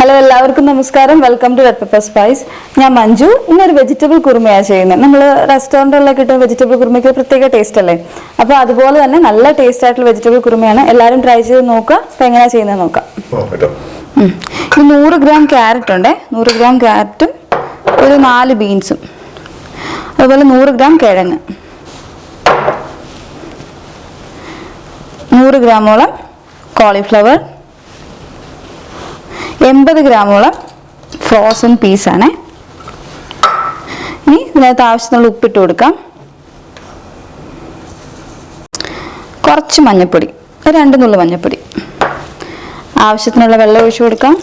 Hello എല്ലാവർക്കും നമസ്കാരം. Welcome to red pepper spice. ഞാൻ മഞ്ജു. ഇന്നൊരു വെജിറ്റബിൾ കുറുമയാണ് ചെയ്യുന്നത്. നമ്മൾ റെസ്റ്റോറൻറ്റുകളിലൊക്കെ കിട്ടുന്ന വെജിറ്റബിൾ കുറുമയ്ക്ക് പ്രത്യേക ടേസ്റ്റ് അല്ലേ? അപ്പോൾ അതുപോലെ തന്നെ നല്ല ടേസ്റ്റ് ആയിട്ടുള്ള വെജിറ്റബിൾ കുറുമയാണ്. എല്ലാവരും ട്രൈ ചെയ്ത് നോക്കുക. അപ്പോൾ എങ്ങനെയാണ് ചെയ്യുന്നത് നോക്കാം. ഇത് 100 ഗ്രാം ക്യാരറ്റ് ഉണ്ട്. 100 ഗ്രാം ക്യാരറ്റും ഒരു 4 ബീൻസും, അതുപോലെ 100 ഗ്രാം കിഴങ്ങ്, 100 ഗ്രാമോളം കോളിഫ്ലവർ, 80 ഗ്രാമോളം ഫ്രോസൺ പീസാണ്. ഇനി ഇതിനകത്ത് ആവശ്യത്തിനുള്ള ഉപ്പിട്ട് കൊടുക്കാം. കുറച്ച് മഞ്ഞൾപ്പൊടി, 2 നുള്ളു മഞ്ഞൾപ്പൊടി, ആവശ്യത്തിനുള്ള വെള്ളം ഒഴിച്ചു കൊടുക്കാം.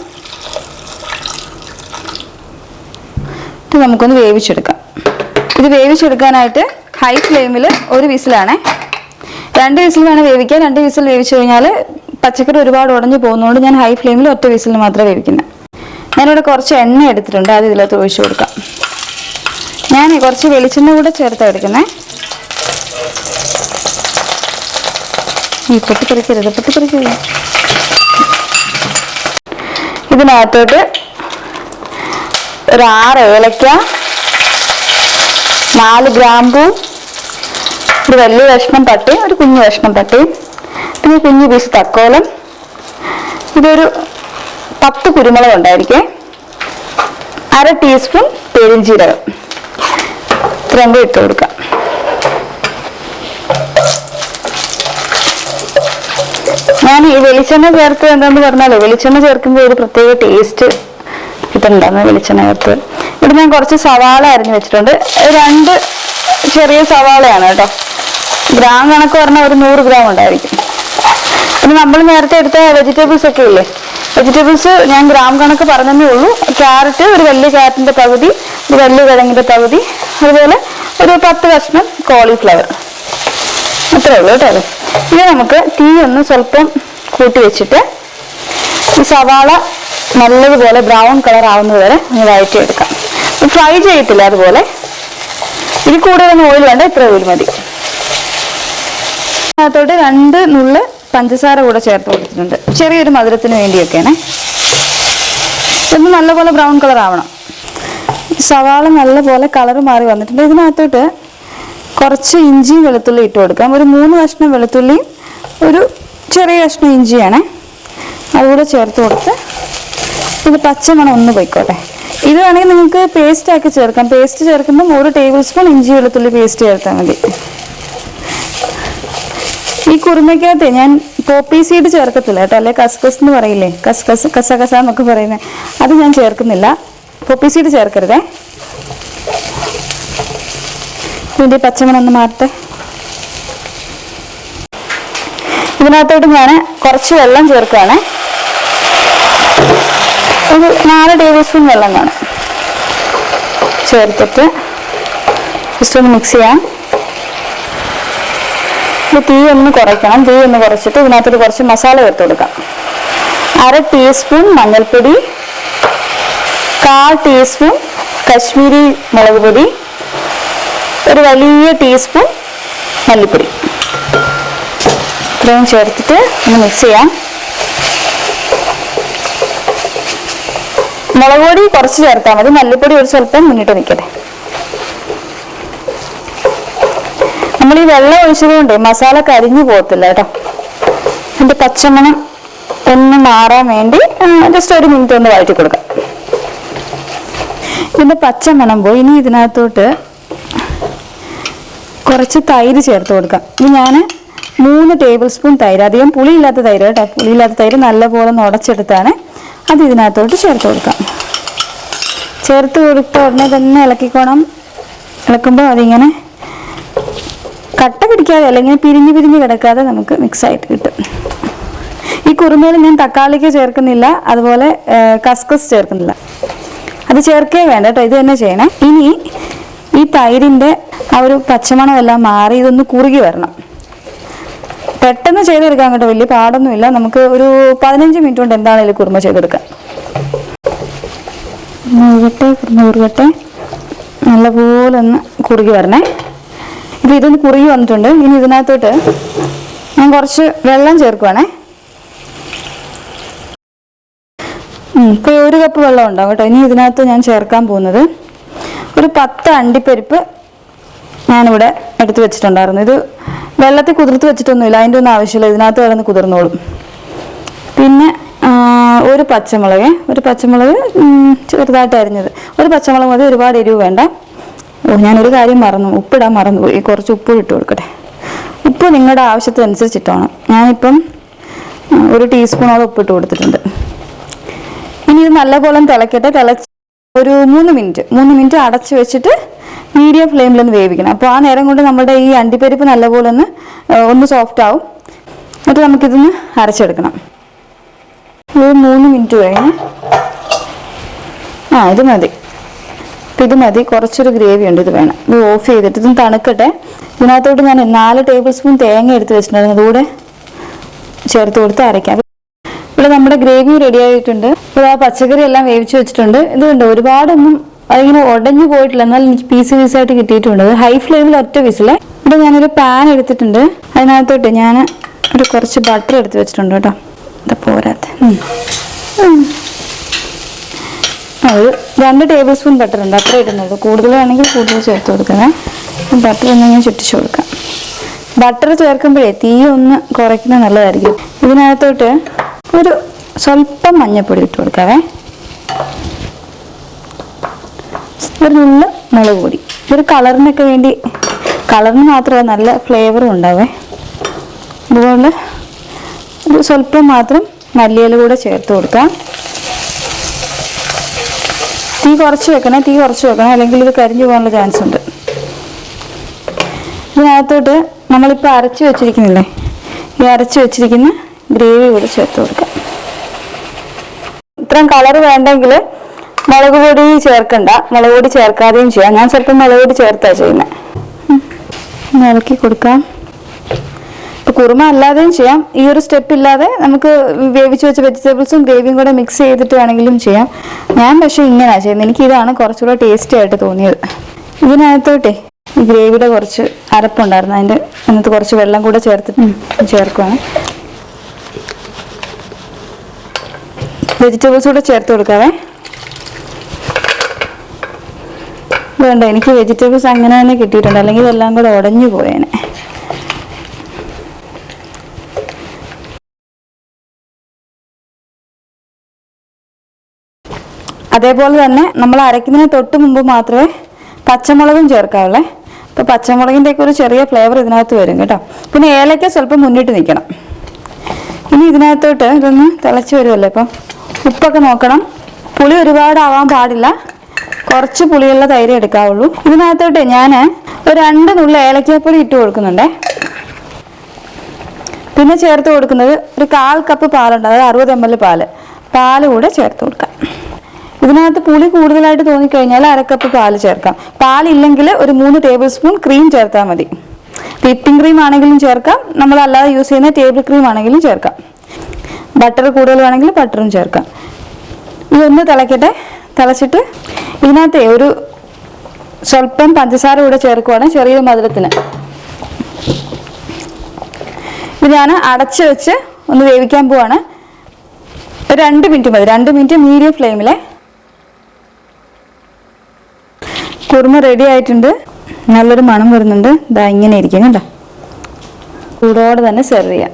ഇത് നമുക്കൊന്ന് വേവിച്ചെടുക്കാം. ഇത് വേവിച്ചെടുക്കാനായിട്ട് ഹൈ ഫ്ലെയിമിൽ ഒരു വിസിലാണ്. 2 വിസിൽ വേണം വേവിക്കാൻ. 2 വിസിൽ വേവിച്ചു കഴിഞ്ഞാൽ പച്ചക്കറി ഒരുപാട് ഉടഞ്ഞു പോകുന്നതുകൊണ്ട് ഞാൻ ഹൈ ഫ്ലെയിമിൽ ഒറ്റ വിസിലിന് മാത്രമേ വേവിക്കുന്നത്. ഞാനിവിടെ കുറച്ച് എണ്ണ എടുത്തിട്ടുണ്ട്, അത് ഇതിനകത്ത് ഒഴിച്ചു കൊടുക്കാം. ഞാൻ കുറച്ച് വെളിച്ചെണ്ണ കൂടെ ചേർത്താണ് എടുക്കുന്നത്. പൊട്ടിത്തെറിക്കരുത്. ഇതിനകത്തോട്ട് ഒരു 6 ഏലക്ക, 4 ഗ്രാമ്പൂ, ഒരു വലിയ കഷ്ണം പട്ടയും ഒരു കുഞ്ഞു കഷ്ണം പട്ടയും, പിന്നെ കുഞ്ഞു പീസ് തക്കോലം, ഇതൊരു 10 കുരുമുളക് ഉണ്ടായിരിക്കേ, 1/2 ടീസ്പൂൺ പെരുംജീരകം, ഇത്രയും കൂടി ഇട്ട് കൊടുക്കാം. ഞാൻ ഈ വെളിച്ചെണ്ണ ചേർത്ത് എന്താന്ന് പറഞ്ഞാലോ, വെളിച്ചെണ്ണ ചേർക്കുമ്പോൾ ഒരു പ്രത്യേക ടേസ്റ്റ് കിട്ടുന്നുണ്ടാകുന്ന വെളിച്ചെണ്ണ ചേർത്ത്. ഇവിടെ ഞാൻ കുറച്ച് സവാള അരിഞ്ഞു വെച്ചിട്ടുണ്ട്. 2 ചെറിയ സവാളയാണ് കേട്ടോ. ഗ്രാം കണക്ക് പറഞ്ഞാൽ ഒരു 100 ഗ്രാം ഉണ്ടായിരിക്കും. പിന്നെ നമ്മൾ നേരത്തെ എടുത്ത വെജിറ്റബിൾസ് ഒക്കെ ഇല്ലേ, വെജിറ്റബിൾസ് ഞാൻ ഗ്രാം കണക്ക് പറഞ്ഞതേ ഉള്ളൂ. ക്യാരറ്റ്, ഒരു വലിയ ക്യാരറ്റിന്റെ പകുതി, ഒരു വലിയ കിഴങ്ങിന്റെ പകുതി, അതുപോലെ ഒരു 10 കഷ്ണം കോളിഫ്ലവർ, അത്രേ ഉള്ളൂ കേട്ടോ. ഇത് നമുക്ക് തീ ഒന്ന് സ്വല്പം കൂട്ടി വെച്ചിട്ട് ഈ സവാള നല്ലതുപോലെ ബ്രൗൺ കളർ ആവുന്നത് വരെ ഒന്ന് വഴറ്റിയെടുക്കാം. ഫ്രൈ ചെയ്യത്തില്ല, അതുപോലെ ഇതിൽ കൂടുതലൊന്നും ഓയിൽ വേണ്ട, ഇത്ര ഓയിൽ മതി. അതിനകത്തോട്ട് 2 നുള്ള് പഞ്ചസാര കൂടെ ചേർത്ത് കൊടുത്തിട്ടുണ്ട്, ചെറിയൊരു മധുരത്തിന് വേണ്ടിയൊക്കെയാണ്. ഇതൊന്ന് നല്ലപോലെ ബ്രൗൺ കളർ ആവണം. സവാള നല്ലപോലെ കളർ മാറി വന്നിട്ടുണ്ട്. ഇതിനകത്തോട്ട് കുറച്ച് ഇഞ്ചിയും വെളുത്തുള്ളി ഇട്ട് കൊടുക്കാം. ഒരു 3 കഷ്ണം വെളുത്തുള്ളിയും ഒരു ചെറിയ കഷ്ണം ഇഞ്ചിയാണ്, അതുകൂടെ ചേർത്ത് കൊടുത്ത് ഇത് പച്ചമണം ഒന്ന് പോയിക്കോട്ടെ. ഇത് വേണമെങ്കിൽ നിങ്ങൾക്ക് പേസ്റ്റ് ആക്കി ചേർക്കാം. പേസ്റ്റ് ചേർക്കുമ്പോൾ 1 ടേബിൾ സ്പൂൺ ഇഞ്ചി വെളുത്തുള്ളി പേസ്റ്റ് ചേർത്താൽ മതി. ഈ കുറുമയ്ക്കകത്ത് ഞാൻ പോപ്പി സീഡ് ചേർക്കത്തില്ല കേട്ടോ, അല്ലെ കസ്കസ് എന്ന് പറയില്ലേ, കസകസ എന്നൊക്കെ പറയുന്നത്, അത് ഞാൻ ചേർക്കുന്നില്ല. പോപ്പി സീഡ് ചേർക്കരുതേ. ഇതിൻ്റെ പച്ചമണം ഒന്ന് മാറട്ടെ. ഇതിനകത്തോട്ട് ഞാൻ കുറച്ച് വെള്ളം ചേർക്കുകയാണ്. ഒരു 4 ടേബിൾ സ്പൂൺ വെള്ളം കാണും. ചേർത്തിട്ട് ജസ്റ്റ് ഒന്ന് മിക്സ് ചെയ്യാം. തീ ഒന്ന് കുറയ്ക്കണം. തീ ഒന്ന് കുറച്ചിട്ട് ഇതിനകത്തൊരു കുറച്ച് മസാല ചേർത്ത് കൊടുക്കാം. 1/2 ടീസ്പൂൺ മഞ്ഞൾപ്പൊടി, 1/4 ടീസ്പൂൺ കശ്മീരി മുളക് പൊടി, ഒരു വലിയ ടീസ്പൂൺ മല്ലിപ്പൊടി, ഇത്രയും ചേർത്തിട്ട് ഒന്ന് മിക്സ് ചെയ്യാം. മുളക് പൊടി കുറച്ച് ചേർത്താൽ മതി, മല്ലിപ്പൊടി ഒരു സ്വല്പം മുന്നിട്ട് നിൽക്കട്ടെ. നമ്മൾ ഈ വെള്ളം ഒഴിച്ചതുകൊണ്ട് മസാല കരിഞ്ഞു പോകത്തില്ല കേട്ടോ. അതിൻ്റെ പച്ചമണം ഒന്ന് മാറാൻ വേണ്ടി ജസ്റ്റ് 1 മിനിറ്റ് ഒന്ന് വഴറ്റി കൊടുക്കാം. ഇതിൻ്റെ പച്ചമണം പോയി. ഇനി ഇതിനകത്തോട്ട് കുറച്ച് തൈര് ചേർത്ത് കൊടുക്കാം. ഇത് ഞാൻ 3 ടേബിൾ സ്പൂൺ തൈര്, അധികം പുളിയില്ലാത്ത തൈര് കേട്ടോ. പുളിയില്ലാത്ത തൈര് നല്ലപോലെ ഉടച്ചെടുത്താണ്, അത് ഇതിനകത്തോട്ട് ചേർത്ത് കൊടുക്കാം. ചേർത്ത് കൊടുത്ത ഉടനെ തന്നെ ഇളക്കിക്കോണം. ഇളക്കുമ്പോൾ അതിങ്ങനെ കട്ട പിടിക്കാതെ, അല്ലെങ്കിൽ പിരിഞ്ഞ് കിടക്കാതെ നമുക്ക് മിക്സായിട്ട് കിട്ടും. ഈ കുറുമയിൽ ഞാൻ തക്കാളിക്ക് ചേർക്കുന്നില്ല, അതുപോലെ കസ്കസ് ചേർക്കുന്നില്ല, അത് ചേർക്കേ വേണ്ട കേട്ടോ. ഇത് തന്നെ ചെയ്യണേ. ഇനി ഈ തൈരിൻ്റെ ആ ഒരു പച്ചമണം എല്ലാം മാറി ഇതൊന്ന് കുറുകി വരണം. പെട്ടെന്ന് ചെയ്തെടുക്കാൻ കേട്ടോ, വലിയ പാടൊന്നുമില്ല. നമുക്ക് ഒരു 15 മിനിറ്റ് കൊണ്ട് എന്താണെങ്കിലും കുറുമ ചെയ്തെടുക്കാം. കുറുകട്ടെ, നല്ലപോലെ ഒന്ന് കുറുകി വരണേ. ഇപ്പോൾ ഇതൊന്ന് കുറുകി വന്നിട്ടുണ്ട്. ഇനി ഇതിനകത്തോട്ട് ഞാൻ കുറച്ച് വെള്ളം ചേർക്കുവാണേ. ഇപ്പോൾ 1 കപ്പ് വെള്ളം ഉണ്ടാവും കേട്ടോ. ഇനി ഇതിനകത്ത് ഞാൻ ചേർക്കാൻ പോകുന്നത് ഒരു 10 അണ്ടിപ്പരിപ്പ് ഞാനിവിടെ എടുത്ത് വെച്ചിട്ടുണ്ടായിരുന്നു. ഇത് വെള്ളത്തിൽ കുതിർത്ത് വെച്ചിട്ടൊന്നുമില്ല, അതിൻ്റെ ഒന്നും ആവശ്യമില്ല, ഇതിനകത്ത് കിടന്ന് കുതിർന്നോളും. പിന്നെ ഒരു പച്ചമുളക് ചെറുതായിട്ട് അരിഞ്ഞത്, ഒരു പച്ചമുളക് മതി, ഒരുപാട് എരിവ് വേണ്ട. ഞാനൊരു കാര്യം ഉപ്പിടാൻ മറന്നുപോയി. കുറച്ച് ഉപ്പ് ഇട്ട് കൊടുക്കട്ടെ. ഉപ്പ് നിങ്ങളുടെ ആവശ്യത്തിനനുസരിച്ചിട്ടാണ്. ഞാനിപ്പം 1 ടീസ്പൂണോളം ഉപ്പിട്ട് കൊടുത്തിട്ടുണ്ട്. ഇനി ഇത് നല്ലപോലെ തിളക്കട്ടെ. ഒരു 3 മിനിറ്റ് അടച്ച് വെച്ചിട്ട് മീഡിയം ഫ്ലെയിമിലൊന്ന് വേവിക്കണം. അപ്പോൾ ആ നേരം കൊണ്ട് നമ്മുടെ ഈ അണ്ടിപ്പരിപ്പ് നല്ലപോലെ ഒന്ന് സോഫ്റ്റ് ആവും. എന്നിട്ട് നമുക്കിതൊന്ന് അരച്ചെടുക്കണം. ഒരു 3 മിനിറ്റ് കഴിഞ്ഞ് ഇത് മതി. കുറച്ചൊരു ഗ്രേവി ഉണ്ട്, ഇത് വേണം. ഇത് ഓഫ് ചെയ്തിട്ട് ഇതൊന്ന് തണുക്കട്ടെ. ഇതിനകത്തോട്ട് ഞാൻ 4 ടേബിൾ സ്പൂൺ തേങ്ങ എടുത്ത് വെച്ചിട്ടുണ്ടായിരുന്നു, അതുകൂടെ ചേർത്ത് കൊടുത്ത് അരയ്ക്കാം. ഇവിടെ നമ്മുടെ ഗ്രേവി റെഡി ആയിട്ടുണ്ട്. ഇവിടെ ആ പച്ചക്കറി എല്ലാം വേവിച്ച് വെച്ചിട്ടുണ്ട്. ഇതുണ്ട്, ഒരുപാടൊന്നും അതിങ്ങനെ ഉടഞ്ഞു പോയിട്ടില്ല, എന്നാൽ എനിക്ക് പീസായിട്ട് കിട്ടിയിട്ടുണ്ട്. ഹൈ ഫ്ലെയിമിൽ ഒറ്റ വിസിൽ. ഇവിടെ ഞാനൊരു പാൻ എടുത്തിട്ടുണ്ട്. അതിനകത്തോട്ട് ഞാൻ കുറച്ച് ബട്ടർ എടുത്ത് വെച്ചിട്ടുണ്ട് കേട്ടോ. ഇത് പോരാത്ത ഒരു 2 ടേബിൾ സ്പൂൺ ബട്ടർ ഉണ്ട്, അത്ര ഇടുന്നുള്ളൂ. കൂടുതൽ വേണമെങ്കിൽ കൂടുതൽ ചേർത്ത് കൊടുക്കണേ. ബട്ടർ ഒന്നിങ്ങനെ ചുറ്റിച്ച് കൊടുക്കാം. ബട്ടർ ചേർക്കുമ്പോഴേ തീ ഒന്ന് കുറയ്ക്കുന്നത് നല്ലതായിരിക്കും. ഇതിനകത്തോട്ട് ഒരു സ്വല്പം മഞ്ഞൾപ്പൊടി ഇട്ട് കൊടുക്കാവേ. ഒരു നുള്ള് മുളക് പൊടി. ഇതൊരു കളറിനൊക്കെ വേണ്ടി, കളറിന് മാത്രമല്ല നല്ല ഫ്ലേവറും ഉണ്ടാവേ. അതുപോലെ ഒരു സ്വല്പം മാത്രം മല്ലിയില കൂടെ ചേർത്ത് കൊടുക്കാം. തീ കുറച്ച് വെക്കണം, അല്ലെങ്കിൽ ഇത് കരിഞ്ഞു പോകാനുള്ള ചാൻസ് ഉണ്ട്. ഇതിനകത്തോട്ട് നമ്മളിപ്പോൾ അരച്ച് വെച്ചിരിക്കുന്നില്ലേ, ഈ അരച്ച് വെച്ചിരിക്കുന്ന ഗ്രേവി കൂടെ ചേർത്ത് കൊടുക്കാം. ഇത്രയും കളർ വേണ്ടെങ്കിൽ മുളക് പൊടി ചേർക്കണ്ട, മുളക് പൊടി ചേർക്കാതെയും ചെയ്യാം. ഞാൻ ചിലപ്പോൾ മുളക് പൊടി ചേർത്താണ് ചെയ്യുന്നത്. ഇളക്കി കൊടുക്കാം. ഇപ്പോൾ കുറുമ അല്ലാതെയും ചെയ്യാം. ഈ ഒരു സ്റ്റെപ്പ് ഇല്ലാതെ നമുക്ക് വേവിച്ച് വെച്ച വെജിറ്റബിൾസും ഗ്രേവിയും കൂടെ മിക്സ് ചെയ്തിട്ട് വേണമെങ്കിലും ചെയ്യാം. ഞാൻ പക്ഷേ ഇങ്ങനെയാണ് ചെയ്യുന്നത്. എനിക്കിതാണ് കുറച്ചുകൂടെ ടേസ്റ്റി ആയിട്ട് തോന്നിയത്. ഇതിനകത്തോട്ടെ ഈ ഗ്രേവിയുടെ കുറച്ച് അരപ്പുണ്ടായിരുന്നു, അതിനകത്ത് കുറച്ച് വെള്ളം കൂടെ ചേർക്കുവാണ്. വെജിറ്റബിൾസ് കൂടെ ചേർത്ത് കൊടുക്കാവേ. വേണ്ട, എനിക്ക് വെജിറ്റബിൾസ് അങ്ങനെ തന്നെ കിട്ടിയിട്ടുണ്ട്, അല്ലെങ്കിൽ ഇതെല്ലാം കൂടെ ഉടഞ്ഞു പോയേനെ. അതേപോലെ തന്നെ നമ്മൾ അരയ്ക്കുന്നതിന് തൊട്ട് മുമ്പ് മാത്രമേ പച്ചമുളകും ചേർക്കാവുള്ളേ. അപ്പോൾ പച്ചമുളകിൻ്റെയൊക്കെ ഒരു ചെറിയ ഫ്ലേവർ ഇതിനകത്ത് വരും കേട്ടോ. പിന്നെ ഏലക്ക സ്വല്പം മുന്നിട്ട് നിൽക്കണം. ഇനി ഇതിനകത്തോട്ട് ഇതൊന്ന് തിളച്ച് വരുമല്ലോ. ഇപ്പം ഉപ്പൊക്കെ നോക്കണം. പുളി ഒരുപാട് ആവാൻ പാടില്ല, കുറച്ച് പുളിയുള്ള തൈര് എടുക്കാവുള്ളൂ. ഇതിനകത്തോട്ട് ഞാൻ ഒരു 2 നുള്ളി ഏലക്കാപ്പൊടി ഇട്ട് കൊടുക്കുന്നുണ്ടേ. പിന്നെ ചേർത്ത് കൊടുക്കുന്നത് ഒരു 1/4 കപ്പ് പാലുണ്ട്, അതായത് 60 ml പാല് കൂടെ ചേർത്ത് കൊടുക്കാം. ഇതിനകത്ത് പുളി കൂടുതലായിട്ട് തോന്നിക്കഴിഞ്ഞാൽ 1/2 കപ്പ് പാല് ചേർക്കാം. പാലില്ലെങ്കിൽ ഒരു 3 ടേബിൾ സ്പൂൺ ക്രീം ചേർത്താൽ മതി. വിപ്പിംഗ് ക്രീം ആണെങ്കിലും ചേർക്കാം, നമ്മളല്ലാതെ യൂസ് ചെയ്യുന്ന ടേബിൾ ക്രീം ആണെങ്കിലും ചേർക്കാം. ബട്ടർ കൂടുതൽ വേണമെങ്കിൽ ബട്ടറും ചേർക്കാം. ഇതൊന്ന് തിളക്കട്ടെ. തിളച്ചിട്ട് ഇതിനകത്ത് ഒരു സ്വല്പം പഞ്ചസാര കൂടെ ചേർക്കുവാണ്, ചെറിയ മധുരത്തിന്. ഇത് ഞാൻ അടച്ച് വെച്ച് ഒന്ന് വേവിക്കാൻ പോവാണ്. ഒരു 2 മിനിറ്റ് മതി, 2 മിനിറ്റ് മീഡിയം ഫ്ലെയിമിലെ. കുറുമ റെഡി ആയിട്ടുണ്ട്. നല്ലൊരു മണം വരുന്നുണ്ട്. ഇതാ ഇങ്ങനെ ഇരിക്കും കേട്ടോ. ചൂടോടെ തന്നെ സെർവ് ചെയ്യാം.